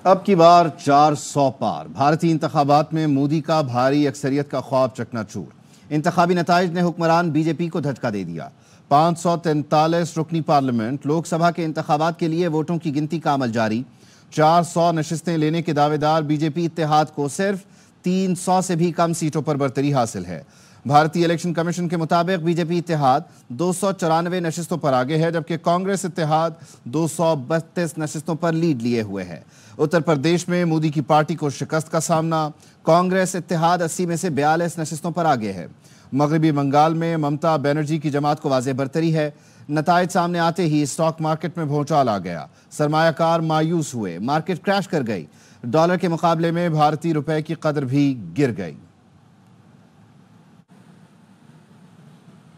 अब की बार 400 पार। भारतीय इंतखाबात में मोदी का भारी अक्सरियत का ख्वाब चकनाचूर। इंतखाबी नताइज ने हुक्मरान बीजेपी को झटका दे दिया। 543 रुकनी पार्लियामेंट लोकसभा के इंतखाबात के लिए वोटों की गिनती का अमल जारी। 400 नशिस्तें लेने के दावेदार बीजेपी इत्तेहाद को सिर्फ 300 से भी कम सीटों पर बरतरी हासिल है। भारतीय इलेक्शन कमीशन के मुताबिक बीजेपी इत्तेहाद 294 नशिस्तों पर आगे है, जबकि कांग्रेस इत्तेहाद 232 नशिस्तों पर लीड लिए हुए है। उत्तर प्रदेश में मोदी की पार्टी को शिकस्त का सामना। कांग्रेस इत्तेहाद 80 में से 42 नशिस्तों पर आगे है। मगरबी बंगाल में ममता बनर्जी की जमात को वाज़ेह बरतरी है। नताइज सामने आते ही स्टॉक मार्केट में भौचाल आ गया। सरमायाकार मायूस हुए, मार्केट क्रैश कर गई। डॉलर के मुकाबले में भारतीय रुपए की कदर भी गिर गई।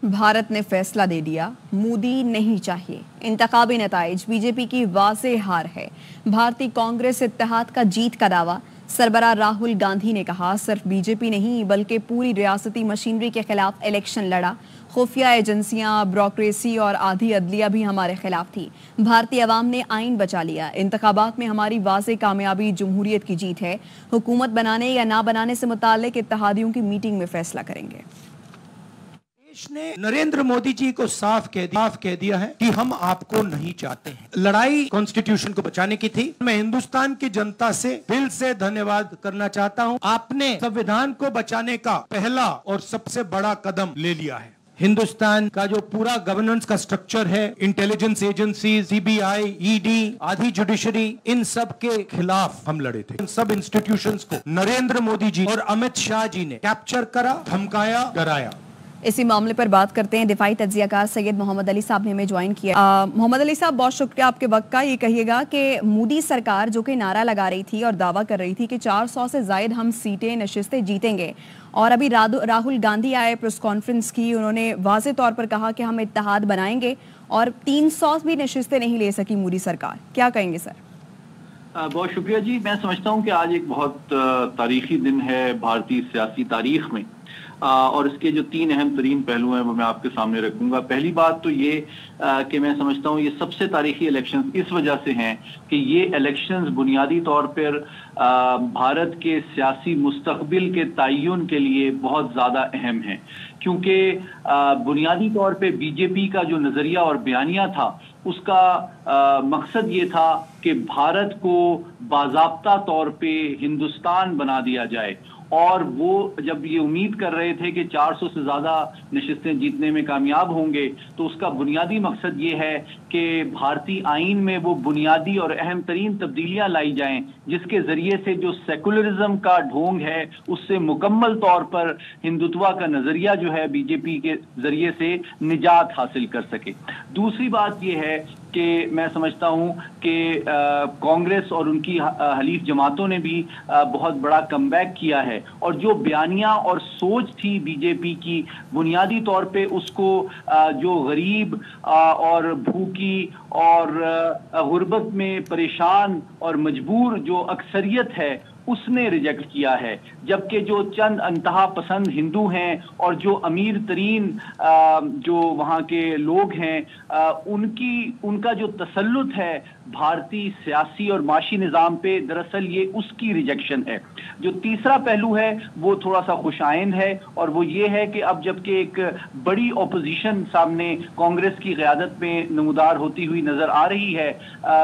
भारत ने फैसला दे दिया, मोदी नहीं चाहिए। इंतखाबी नताइज बीजेपी की वाज़ेह हार है। भारतीय कांग्रेस इत्तेहाद का जीत का दावा। सरबराह राहुल गांधी ने कहा, सिर्फ बीजेपी नहीं बल्कि पूरी रियासती मशीनरी के खिलाफ इलेक्शन लड़ा। खुफिया एजेंसियां, ब्यूरोक्रेसी और आधी अदलिया भी हमारे खिलाफ थी। भारतीय अवाम ने आइन बचा लिया। इंतखाबात में हमारी वाज़ेह कामयाबी जमहूरियत की जीत है। हुकूमत बनाने या ना बनाने से मुताल्लिक इत्तेहादियों की मीटिंग में फैसला करेंगे। देश ने नरेंद्र मोदी जी को साफ कह दिया है कि हम आपको नहीं चाहते हैं। लड़ाई कॉन्स्टिट्यूशन को बचाने की थी। मैं हिंदुस्तान की जनता से दिल से धन्यवाद करना चाहता हूं। आपने संविधान को बचाने का पहला और सबसे बड़ा कदम ले लिया है। हिंदुस्तान का जो पूरा गवर्नेंस का स्ट्रक्चर है, इंटेलिजेंस एजेंसी, सीबीआई, ईडी, आधी जुडिशरी, इन सब के खिलाफ हम लड़े थे। इन सब इंस्टीट्यूशंस को नरेंद्र मोदी जी और अमित शाह जी ने कैप्चर करा, धमकाया, डराया। इसी मामले पर बात करते हैं। दिफाई तज्जियाकार सैयद मोहम्मद अली साहब ने हमें ज्वाइन किया। मोहम्मद अली साहब, बहुत शुक्रिया आपके वक्त का। ये कहिएगा कि मोदी सरकार जो कि नारा लगा रही थी और दावा कर रही थी कि 400 से जायद हम सीटें नशिस्तें जीतेंगे, और अभी राहुल गांधी आए, प्रेस कॉन्फ्रेंस की, उन्होंने वाज़ेह तौर पर कहा कि हम इत्तेहाद बनाएंगे, और 300 भी नशिस्तें नहीं ले सकी मोदी सरकार। क्या कहेंगे सर? बहुत शुक्रिया जी। मैं समझता हूँ कि आज एक बहुत तारीखी दिन है भारतीय सियासी तारीख में, और इसके जो 3 अहम तरीन पहलू हैं वो मैं आपके सामने रखूंगा। पहली बात तो ये कि मैं समझता हूँ ये सबसे तारीखी इलेक्शंस इस वजह से हैं कि ये इलेक्शंस बुनियादी तौर पर भारत के सियासी मुस्तकबिल के तयन के लिए बहुत ज़्यादा अहम है, क्योंकि बुनियादी तौर पे बीजेपी का जो नज़रिया और बयानिया था उसका मकसद ये था कि भारत को बाज़ाब्ता तौर पे हिंदुस्तान बना दिया जाए, और वो जब ये उम्मीद कर रहे थे कि 400 से ज़्यादा नशिस्तें जीतने में कामयाब होंगे, तो उसका बुनियादी मकसद ये है कि भारतीय आइन में वो बुनियादी और अहम तरीन तब्दीलियाँ लाई जाएं, जिसके ज़रिए से जो सेकुलरिज्म का ढोंग है उससे मुकम्मल तौर पर हिंदुत्वा का नज़रिया जो है बीजेपी के ज़रिए से निजात हासिल कर सके। दूसरी बात ये है कि मैं समझता हूं कि कांग्रेस और उनकी हलीफ जमातों ने भी बहुत बड़ा कमबैक किया है, और जो बयानिया और सोच थी बीजेपी की, बुनियादी तौर पे उसको जो गरीब और भूखी और गुर्बत में परेशान और मजबूर जो अक्सरियत है उसने रिजेक्ट किया है, जबकि जो चंद अंतहा पसंद हिंदू हैं और जो अमीर तरीन जो वहाँ के लोग हैं उनका जो तसल्लुत है भारतीय सियासी और माशी निज़ाम पे, दरअसल ये उसकी रिजेक्शन है। जो तीसरा पहलू है वो थोड़ा सा खुशाइंद है, और वो ये है कि अब जबकि एक बड़ी ओपोजिशन सामने कांग्रेस की क़यादत में नमूदार होती हुई नज़र आ रही है,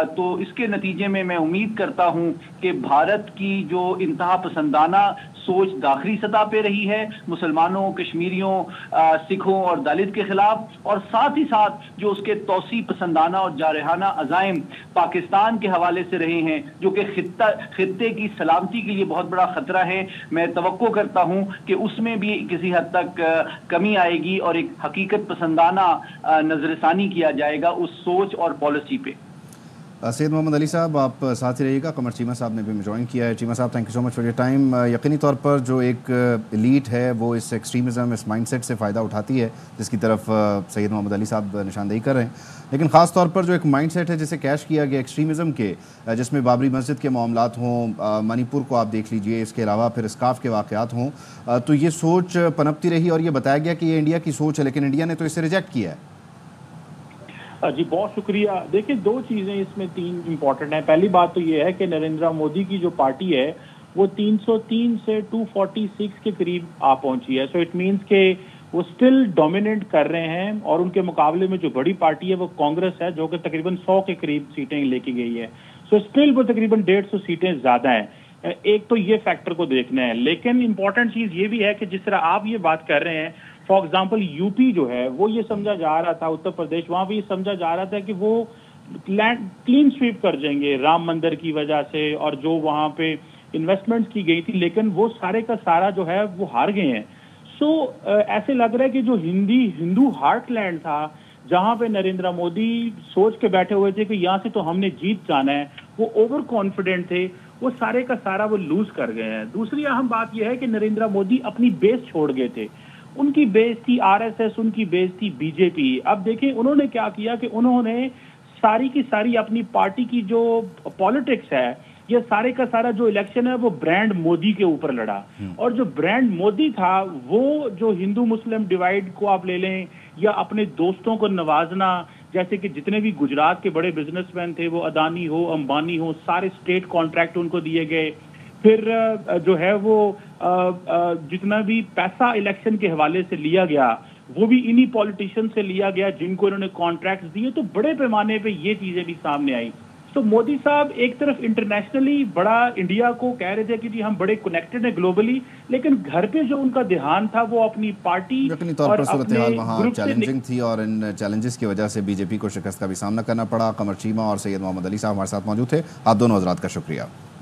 तो इसके नतीजे में मैं उम्मीद करता हूँ कि भारत की जो इंतहा पसंदाना सोच दाखिली सतह पे रही है मुसलमानों, कश्मीरियों, सिखों और दलित के खिलाफ, और साथ ही साथ जो उसके तौसी पसंदाना और जारहाना अज़ाइम पाकिस्तान के हवाले से रहे हैं, जो कि खित्ते की सलामती के लिए बहुत बड़ा खतरा है, मैं तवक्को करता हूं कि उसमें भी किसी हद तक कमी आएगी और एक हकीकत पसंदाना नजरसानी किया जाएगा उस सोच और पॉलिसी पे। सैयद मोहम्मद अली साहब, आप साथ ही रहिएगा। कमर चीमा साहब ने भी ज्वाइन किया है। चीमा साहब, thank you so much for your time. यकीनी तौर पर जो एक एलीट है वो इस एक्सट्रीमिज़म, इस माइंडसेट से फ़ायदा उठाती है जिसकी तरफ सैयद मोहम्मद अली साहब निशानदेही कर रहे हैं, लेकिन ख़ास तौर पर जो एक माइंडसेट है जिसे कैश किया गया एक्सट्रीमिज़म के, जिसमें बाबरी मस्जिद के मामलात हों, मणिपुर को आप देख लीजिए, इसके अलावा फिर स्काफ के वाक़यात हों, तो ये सोच पनपती रही और ये बताया गया कि ये इंडिया की सोच है, लेकिन इंडिया ने तो इसे रिजेक्ट किया है। जी बहुत शुक्रिया। देखिए, दो चीजें इसमें तीन इम्पोर्टेंट हैं। पहली बात तो ये है कि नरेंद्र मोदी की जो पार्टी है वो 303 से 246 के करीब आ पहुंची है। सो इट मींस के वो स्टिल डोमिनेट कर रहे हैं, और उनके मुकाबले में जो बड़ी पार्टी है वो कांग्रेस है, जो कि तकरीबन 100 के करीब सीटें लेके गई है। सो स्टिल वो तकरीबन 150 सीटें ज्यादा हैं। एक तो ये फैक्टर को देखना है, लेकिन इंपॉर्टेंट चीज ये भी है कि जिस तरह आप ये बात कर रहे हैं, फॉर एग्जाम्पल यूपी जो है वो ये समझा जा रहा था, उत्तर प्रदेश, वहां भी ये समझा जा रहा था कि वो लैंड क्लीन स्वीप कर जाएंगे राम मंदिर की वजह से और जो वहां पे इन्वेस्टमेंट्स की गई थी, लेकिन वो सारे का सारा जो है वो हार गए हैं। सो ऐसे लग रहा है कि जो हिंदू हार्टलैंड था, जहां पे नरेंद्र मोदी सोच के बैठे हुए थे कि यहां से तो हमने जीत जाना है, वो ओवर कॉन्फिडेंट थे, वो सारे का सारा वो लूज कर गए हैं। दूसरी अहम बात यह है कि नरेंद्र मोदी अपनी बेस छोड़ गए थे। उनकी बेस थी आरएसएस, उनकी बेस थी बीजेपी। अब देखिए उन्होंने क्या किया कि उन्होंने सारी की सारी अपनी पार्टी की जो पॉलिटिक्स है, ये सारे का सारा जो इलेक्शन है वो ब्रांड मोदी के ऊपर लड़ा। और जो ब्रांड मोदी था वो जो हिंदू मुस्लिम डिवाइड को आप ले लें या अपने दोस्तों को नवाजना, जैसे कि जितने भी गुजरात के बड़े बिजनेसमैन थे, वो अदानी हो, अंबानी हो, सारे स्टेट कॉन्ट्रैक्ट उनको दिए गए। फिर जो है वो जितना भी पैसा इलेक्शन के हवाले से लिया गया वो भी इन्हीं पॉलिटिशियन से लिया गया जिनको इन्होंने कॉन्ट्रैक्ट्स दिए। तो बड़े पैमाने पे ये चीजें भी सामने आई। तो मोदी साहब एक तरफ इंटरनेशनली बड़ा इंडिया को कह रहे थे कि जी हम बड़े कनेक्टेड हैं ग्लोबली, लेकिन घर पे जो उनका ध्यान था वो अपनी पार्टी यकीनी तौर पर सूरत हाल वहाँ चैलेंजिंग थी और इन चैलेंजेस की वजह से बीजेपी को शिकस्त का भी सामना करना पड़ा। कमर चीमा और सैयद मोहम्मद अली साहब हमारे साथ मौजूद थे। आप दोनों हजरात का शुक्रिया।